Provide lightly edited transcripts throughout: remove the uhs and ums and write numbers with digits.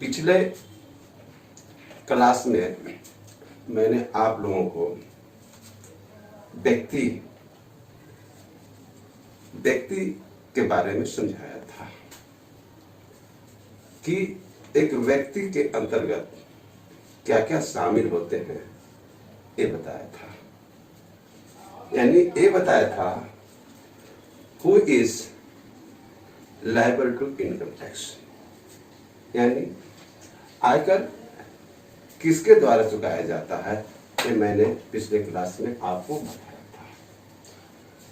पिछले क्लास में मैंने आप लोगों को व्यक्ति के बारे में समझाया था कि एक व्यक्ति के अंतर्गत क्या क्या शामिल होते हैं, ये बताया था। यानी ये बताया था who is liable to income tax, यानी आयकर किसके द्वारा चुकाया जाता है, ये मैंने पिछले क्लास में आपको बताया था।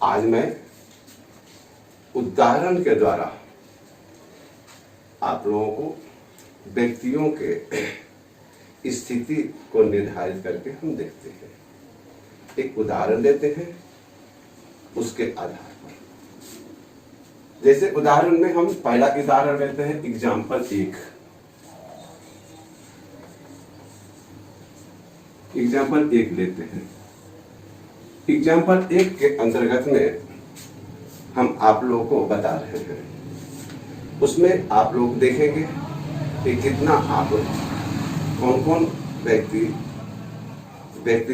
आज मैं उदाहरण के द्वारा आप लोगों को व्यक्तियों के स्थिति को निर्धारित करके हम देखते हैं। एक उदाहरण देते हैं, उसके आधार पर, जैसे उदाहरण में हम पहला उदाहरण लेते हैं एग्जाम्पल 1। एग्जाम्पल 1 लेते हैं। एग्जाम्पल 1 के अंतर्गत में हम आप लोगों को बता रहे हैं, उसमें आप लोग देखेंगे कि कितना आप कौन कौन व्यक्ति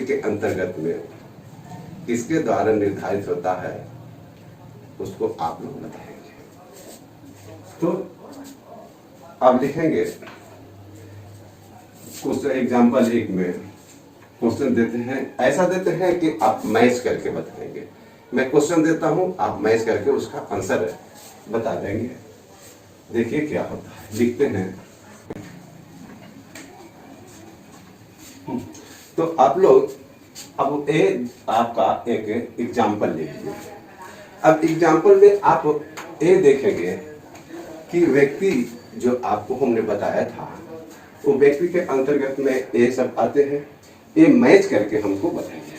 के अंतर्गत में किसके द्वारा निर्धारित होता है, उसको आप लोग बताएंगे। तो अब लिखेंगे क्वेश्चन एग्जाम्पल 1 में क्वेश्चन देते हैं, ऐसा देते हैं कि आप मैच करके बताएंगे। मैं क्वेश्चन देता हूं, आप मैच करके उसका आंसर बता देंगे। देखिए क्या होता है, लिखते हैं। तो आप लोग अब आपका एक एग्जाम्पल ले लीजिए। अब एग्जाम्पल में आप ये देखेंगे कि व्यक्ति जो आपको हमने बताया था, वो व्यक्ति के अंतर्गत में ये सब आते हैं। ये मैच करके हमको बताएंगे।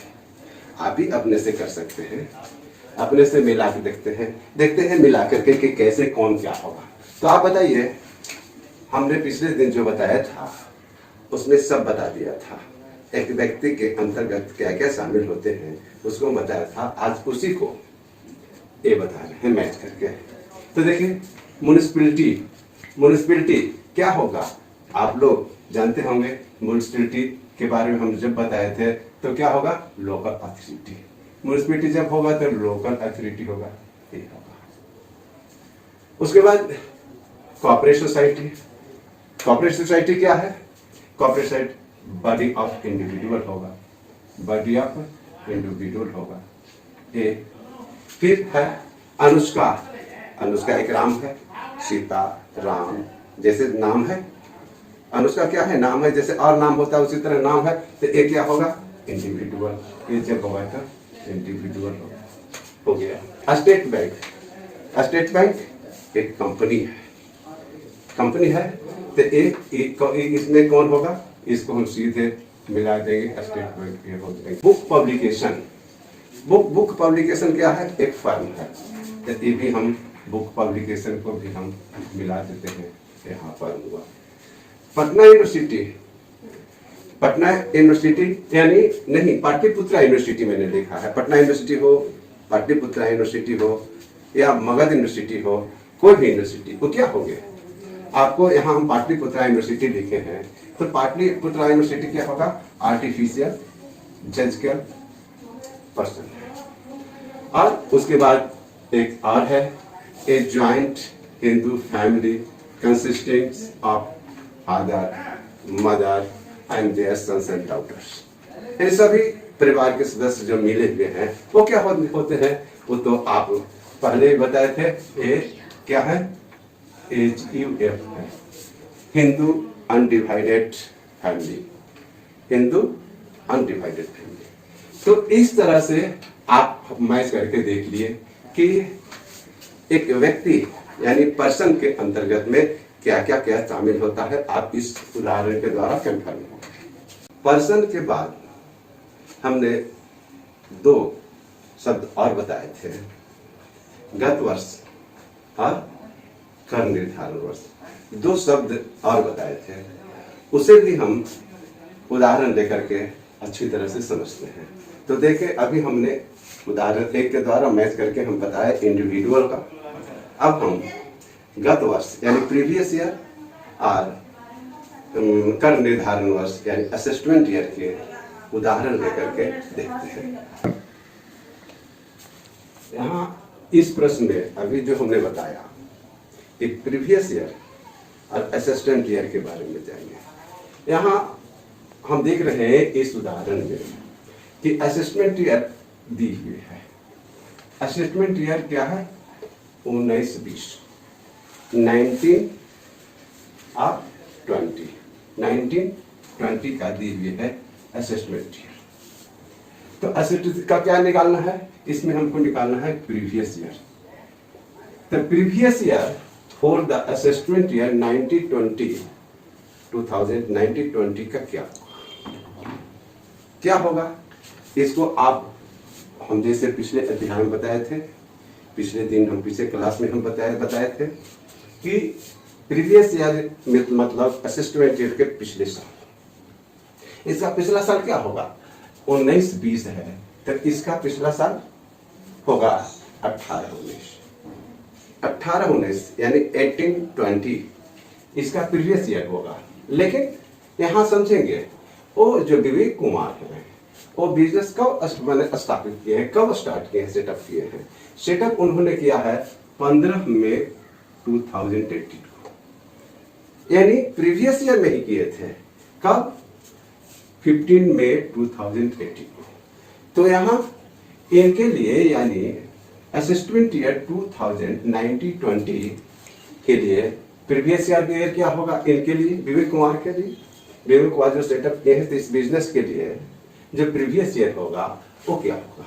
आप भी अपने से कर सकते हैं, अपने से मिला के देखते हैं मिला करके कि कैसे कौन क्या होगा। तो आप बताइए, हमने पिछले दिन जो बताया था उसमें सब बता दिया था। एक व्यक्ति के अंतर्गत क्या क्या शामिल होते हैं उसको बताया था। आज उसी को ये बता रहे हैं मैच करके। तो देखिए, म्युनिसिपैलिटी क्या होगा, आप लोग जानते होंगे। म्युनिसिपैलिटी के बारे में हम जब बताए थे तो क्या होगा, लोकल अथॉरिटी। म्युनिसिपैलिटी जब होगा तो लोकल अथॉरिटी होगा, ये होगा। उसके बाद कॉर्पोरेट सोसाइटी। कॉर्पोरेट सोसाइटी क्या है, corporate society body of individual होगा, बॉडी ऑफ इंडिविजुअल होगा ये। फिर है अनुष्का। अनुष्का एक राम है, सीता राम जैसे नाम है। अनुष्का क्या है, नाम है, जैसे और नाम होता है उसी तरह नाम है। तो ये क्या होगा, इंडिविजुअल। ये जब होगा तो इंडिविजुअल हो गया। State bank. स्टेट बैंक एक कंपनी है। तो एक इसमें कौन होगा, इसको हम सीधे मिला देंगे, स्टेट बैंक ये हो जाएगा। Book publication. बुक पब्लिकेशन क्या है, एक फर्म है। तो ये भी हम बुक पब्लिकेशन को भी हम मिला देते हैं, यहाँ पर हुआ। पटना यूनिवर्सिटी। पटना यूनिवर्सिटी यानी नहीं, पाटलिपुत्रा यूनिवर्सिटी मैंने देखा है। पटना यूनिवर्सिटी हो, पाटलिपुत्रा यूनिवर्सिटी हो या मगध यूनिवर्सिटी हो, कोई भी यूनिवर्सिटी, वो क्या हो गया, आपको यहाँ हम पाटलिपुत्रा यूनिवर्सिटी लिखे हैं। तो पाटलिपुत्रा यूनिवर्सिटी क्या होगा, आर्टिफिशियल जजिकल पर्सन। और उसके बाद एक और है, a joint Hindu family consisting of father mother and their sons and daughters. ये सभी परिवार के सदस्य जो मिले हुए हैं वो क्या होते हैं, वो तो आप पहले ही बताए थे। ये क्या है, HUF है, Hindu undivided family. Hindu undivided family. तो इस तरह से आप मैच करके देख लिए कि एक व्यक्ति यानी पर्सन के अंतर्गत में क्या क्या क्या शामिल होता है। आप इस उदाहरण के द्वारा कंफर्म हो। पर्सन के बाद हमने 2 शब्द और बताए थे, गत वर्ष और कर निर्धारण वर्ष। 2 शब्द और बताए थे, उसे भी हम उदाहरण लेकर के अच्छी तरह से समझते हैं। तो देखें, अभी हमने उदाहरण 1 के द्वारा मैच करके हम बताया इंडिविजुअल का। अब हम गत वर्ष यानी प्रीवियस ईयर और कर निर्धारण वर्ष यानी असेसमेंट ईयर के उदाहरण लेकर के देखते हैं। यहाँ इस प्रश्न में अभी जो हमने बताया कि प्रीवियस ईयर और असिस्टेंट ईयर के बारे में जाएंगे। यहाँ हम देख रहे हैं इस उदाहरण में कि असेसमेंट ईयर दी हुई है। असेसमेंट ईयर क्या है? 19-20, 19 और 20, 19-20 का दी हुई है असेसमेंट ईयर। तो असेसमेंट का क्या निकालना है? इसमें हमको निकालना है previous year. The previous year for the assessment year 1920 का क्या होगा? इसको आप हम जैसे पिछले अध्याय में बताए थे, पिछले दिन हम पिछले क्लास में हम बताए थे कि प्रीवियस ईयर मतलब असेसमेंट ईयर के पिछले साल। इसका पिछला साल क्या होगा? 19-20 है तो इसका पिछला साल होगा 18-19, 18-19 यानी 18-20 इसका प्रीवियस ईयर होगा। लेकिन यहाँ समझेंगे वो जो विवेक कुमार है वो बिजनेस कब स्थापित किए हैं, कब स्टार्ट किए हैं, सेटअप किए हैं? सेटअप उन्होंने किया है 15 मई 2018 को, यानी प्रीवियस ईयर में ही किए थे। कब? 15 मई 2018 को। तो यहाँ इनके लिए यानी असिस्टेंट ईयर 2019-20 के लिए प्रीवियस ईयर क्या होगा? इनके लिए विवेक कुमार के लिए, विवेक कुमार जो सेटअप किए हैं तो इस बिजनेस के लिए जो प्रीवियस ईयर होगा वो क्या होगा?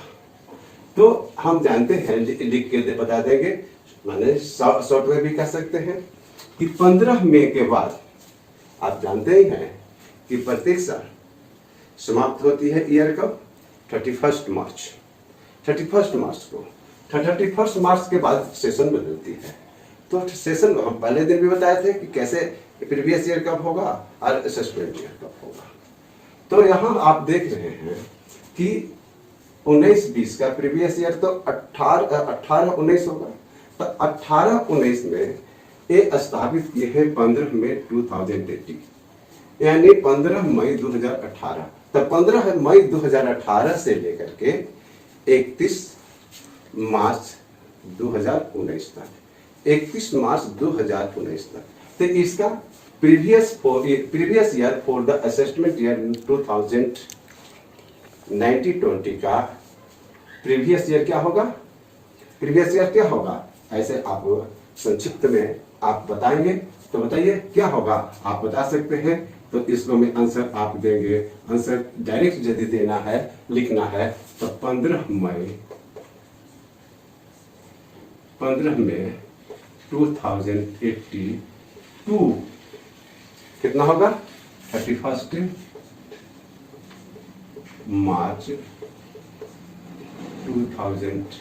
तो हम जानते हैं, लिख के बता देंगे, माने शॉर्ट में भी कह सकते हैं कि 15 मई के बाद आप जानते ही हैं कि प्रत्येक साल समाप्त होती है ईयर कब? 31 मार्च। 31 मार्च को 31 मार्च के बाद सेशन बदलती है। तो सेशन हम पहले दिन भी बताए थे कि कैसे प्रीवियस ईयर कब होगा और असेसमेंट ईयर कब होगा। तो यहाँ आप देख रहे हैं कि 19-20 का प्रीवियस ईयर तो 18-19 होगा। तो 18-19 में ये स्थापित किए हैं 15 मई 2018 यानी 15 मई 2018। तो 15 मई 2018 से लेकर के 31 मार्च 2019 तक, 31 मार्च 2019 तक। तो इसका previous year for the assessment year 2019-20 का प्रीवियस ईयर क्या होगा? प्रीवियस ईयर क्या होगा? ऐसे आप संक्षिप्त में आप बताएंगे तो बताइए क्या होगा? आप बता सकते हैं तो इसको में आंसर आप देंगे। आंसर डायरेक्ट यदि देना है, लिखना है तो 15 मई 2082 कितना होगा? 31 मार्च 2019।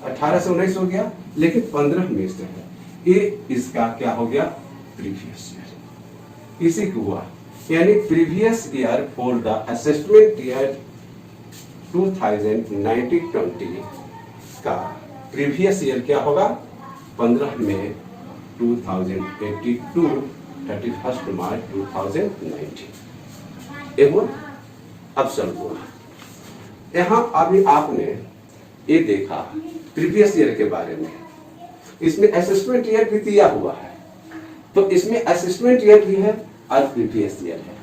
18 से 19 हो गया, लेकिन 15 मई से है ये इसका क्या हो गया? Previous year. इसी को हुआ यानी previous year for the assessment year 2019-20 का प्रीवियस ईयर क्या होगा? 15 मई 2082 31 मार्च 2019। एवं अब सॉल्व हुआ। यहाँ अभी आपने ये देखा प्रीवियस ईयर के बारे में, इसमें असेसमेंट ईयर भी दिया हुआ है। तो इसमें असेसमेंट ईयर भी है और प्रीवियस ईयर है।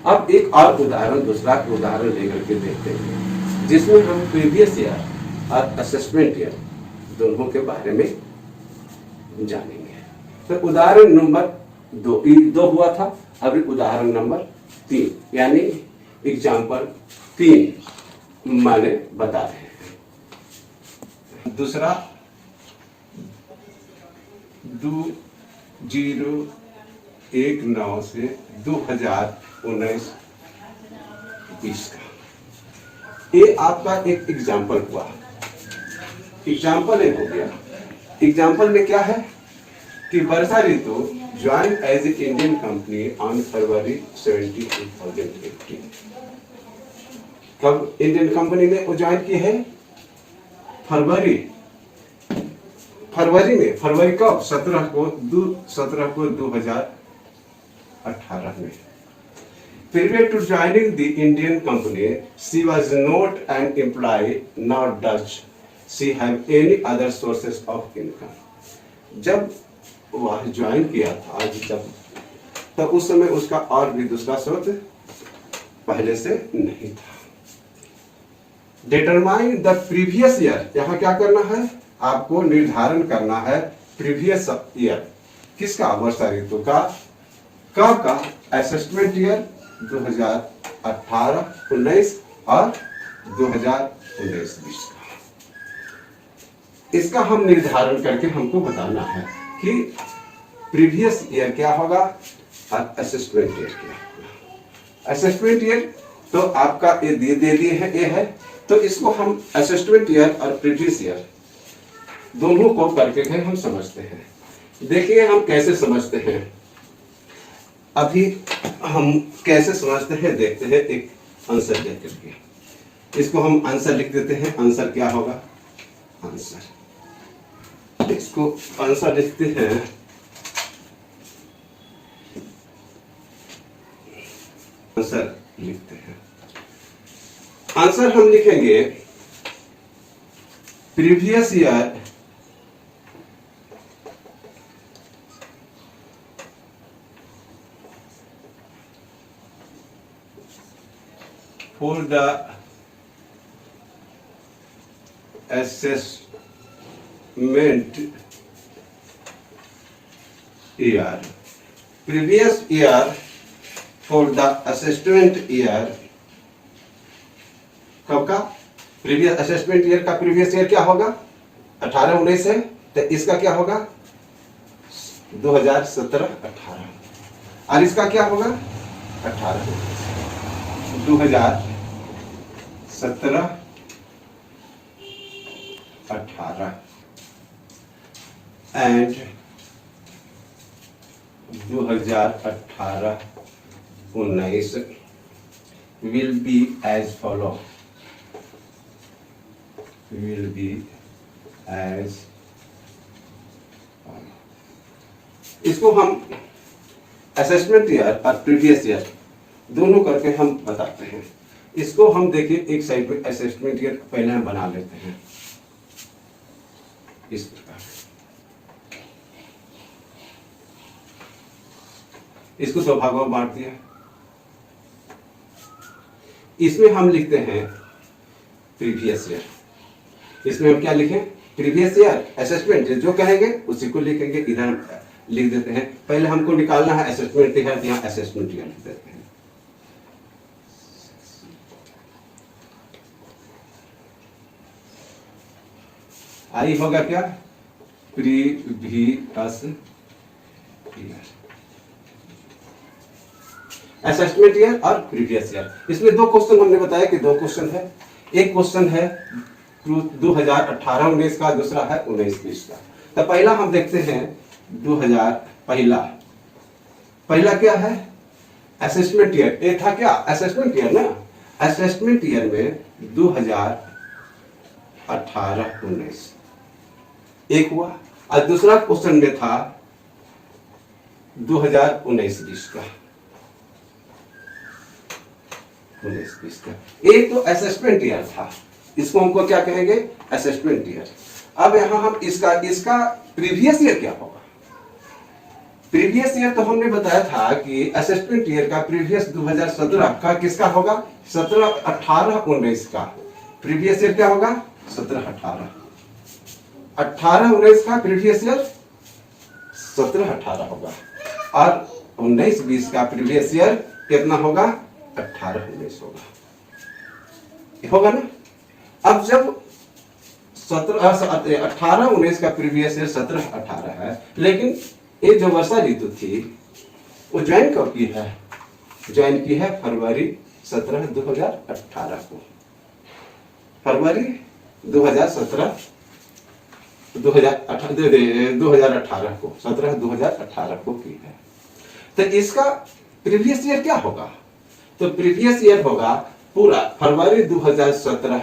अब एक और उदाहरण, दूसरा उदाहरण लेकर के देखते हैं जिसमें हम प्रीवियस ईयर और असेसमेंट ईयर दोनों के बारे में जानेंगे। तो उदाहरण नंबर 2 हुआ था, अभी उदाहरण नंबर 3 यानी एग्जाम्पल 3 माने बता रहे हैं। दूसरा 2019 से 2019-20 का ये आपका एक एग्जाम्पल हुआ। एग्जाम्पल एक हो गया। एग्जाम्पल में क्या है कि Varsha Ritu join as a Indian company on February 17, 2018। कब इंडियन कंपनी ने ज्वाइन की है? फरवरी में। फरवरी कब? 17 को 2018 2018 में। Prior to joining the Indian company, she was not an employee, nor does she have any other sources of income. जब वह ज्वाइन किया था तब उस समय उसका और भी दूसरा स्रोत पहले से नहीं था। डिटरमाइन द प्रीवियस ईयर, यहाँ क्या करना है, आपको निर्धारण करना है प्रीवियस ईयर किसका, वर्षा ऋतु का, कब का, असेसमेंट ईयर 2018-19 और 2019-20 का। इसका हम निर्धारण करके हमको बताना है कि प्रीवियस ईयर क्या होगा और असेसमेंट ईयर क्या होगा। असेसमेंट ईयर तो आपका ये दे दिए है, ये है, तो इसको हम असेसमेंट ईयर और प्रीवियस ईयर दोनों को करके हम समझते हैं। देखिए हम कैसे समझते हैं, अभी हम कैसे समझते हैं देखते हैं एक आंसर देख करके। इसको हम आंसर लिख देते हैं। आंसर क्या होगा, आंसर, इसको आंसर लिखते हैं। आंसर लिखते हैं। आंसर हम लिखेंगे previous year for the assessment year, previous year for the assessment year, कब का, प्रीवियस असेसमेंट ईयर का प्रीवियस ईयर क्या होगा, 18-19 है, तो इसका क्या होगा 2017-18, और इसका क्या होगा 2017-18 and 2018-19 will be as follow. Will be as follow. इसको हम असेसमेंट ईयर और प्रीवियस ईयर दोनों करके हम बताते हैं। इसको हम देखिए एक साइड पे असेसमेंट ईयर पहले हम बना लेते हैं इस प्रकार। इसको दो भागों में बांट दिया। इसमें हम लिखते हैं प्रीवियस ईयर। इसमें हम क्या लिखें, प्रीवियस ईयर असेसमेंट जो कहेंगे उसी को लिखेंगे। इधर लिख देते हैं, पहले हमको निकालना है असेसमेंट ईयर, यहाँ असेसमेंट ईयर लिख देते हैं। आई होगा क्या, प्रीवियस ईयर, असेसमेंट ईयर और प्रीवियस ईयर। इसमें दो क्वेश्चन हमने बताया कि दो क्वेश्चन है। एक क्वेश्चन है 2018-19 का, दूसरा है 19-20 का। तो पहला हम देखते हैं 2000, पहला क्या है असेसमेंट ईयर। ये था क्या असेसमेंट ईयर ना, असेसमेंट ईयर में 2018-19 एक हुआ, और दूसरा क्वेश्चन में था 2019-20 का, 19-20 का। एक तो असेसमेंट ईयर था, इसको हमको क्या कहेंगे असेसमेंट ईयर। अब यहां हम इसका प्रीवियस ईयर क्या होगा। प्रीवियस ईयर तो हमने बताया था कि असेसमेंट ईयर का प्रीवियस 2017 का किसका होगा, 17-18-19 का। प्रीवियस ईयर क्या होगा 17-18, 18-19 का प्रीवियस ईयर 17-18 होगा, और 19-20 का प्रीवियस ईयर कितना होगा 18-19 होगा ना। अब जब 18-19 का प्रीवियस ईयर 17-18 है, लेकिन ये जो वर्षा ऋतु थी वो ज्वाइन कब की है, ज्वाइन की है फरवरी 17, 2018 को, फरवरी 2017 2018 को, 17 2018 को की है। तो इसका प्रीवियस ईयर क्या होगा, तो प्रीवियस ईयर होगा पूरा फरवरी 2017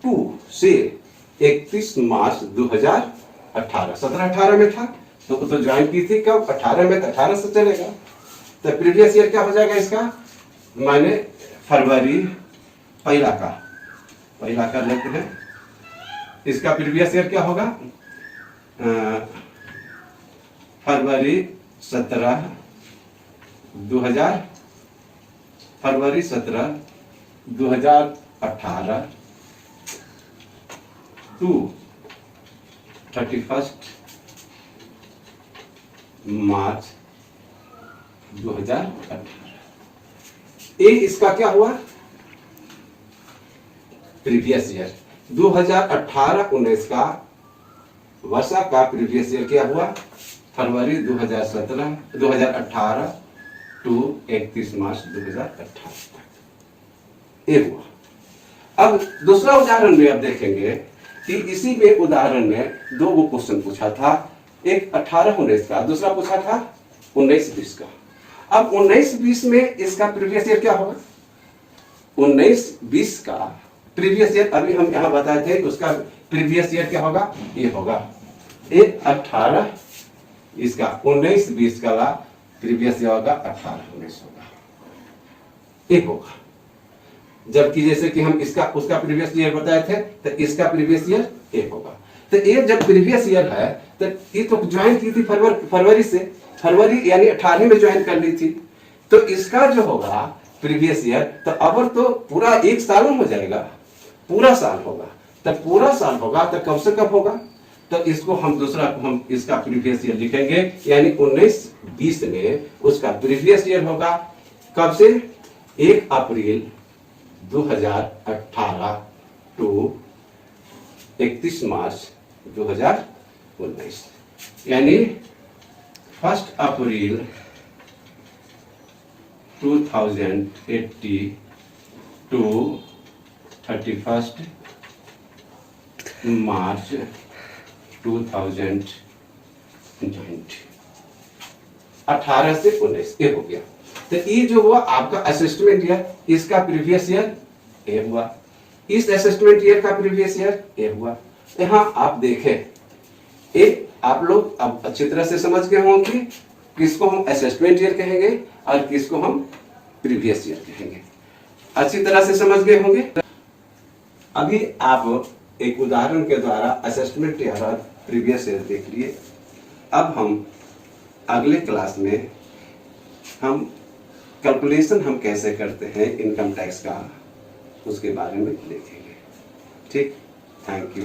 टू से 31 मार्च 2018। 17-18 में था तो ज्वाइन की थी कब 18 में, तो 18 से चलेगा। तो प्रीवियस ईयर क्या हो जाएगा इसका, माने फरवरी पहला कर लेते हैं, इसका प्रीवियस ईयर क्या होगा, फरवरी 17 2018 टू 31 मार्च 2018। ये इसका क्या हुआ, प्रीवियस ईयर 2018-19 का वर्षा का प्रीवियस ईयर क्या हुआ, फरवरी 2018 टू 31 मार्च 2018 तक ये हुआ। अब दूसरा उदाहरण में अब देखेंगे कि इसी में उदाहरण में दो वो क्वेश्चन पूछा था, एक 18-19 का, दूसरा पूछा था 19-20 का। अब 19-20 में इसका प्रीवियस ईयर क्या होगा, 19-20 का प्रीवियस ईयर अभी हम यहां बताए थे, उसका प्रीवियस ईयर क्या होगा, ये होगा 18, इसका 19-20 का प्रीवियस ईयर होगा 18-19 होगा, ये होगा। जबकि जैसे कि हम इसका उसका प्रीवियस ईयर बताए थे, तो इसका प्रीवियस ईयर ये होगा। तो ये जब प्रीवियस ईयर है तो ये तो ज्वाइन की थी फरवरी से, फरवरी यानी 18 में ज्वाइन कर ली थी, तो इसका जो होगा प्रीवियस ईयर, तो अब तो पूरा एक साल में हो जाएगा, पूरा साल होगा। तो पूरा साल होगा तो कब से कब होगा, तो इसको हम इसका प्रीवियस ईयर लिखेंगे, यानी 19-20 में उसका प्रीवियस ईयर होगा कब से, 1 अप्रैल 2018 टू 31 मार्च 2019, यानी 1 अप्रैल 2080 टू 31 मार्च 2020, 18 से 19 ये हो गया। तो ये जो हुआ आपका असेसमेंट ईयर, इसका प्रीवियस ईयर ये हुआ, इस असेसमेंट ईयर का प्रीवियस ईयर ये हुआ। यहाँ आप देखें, एक आप लोग अब अच्छी तरह से समझ गए होंगे किसको हम असेसमेंट ईयर कहेंगे और किसको हम प्रीवियस ईयर कहेंगे, अच्छी तरह से समझ गए होंगे। अभी आप एक उदाहरण के द्वारा असेसमेंट ईयर और प्रीवियस ईयर देख लिए। अब हम अगले क्लास में हम कैलकुलेशन हम कैसे करते हैं इनकम टैक्स का, उसके बारे में देखेंगे। ठीक, थैंक यू।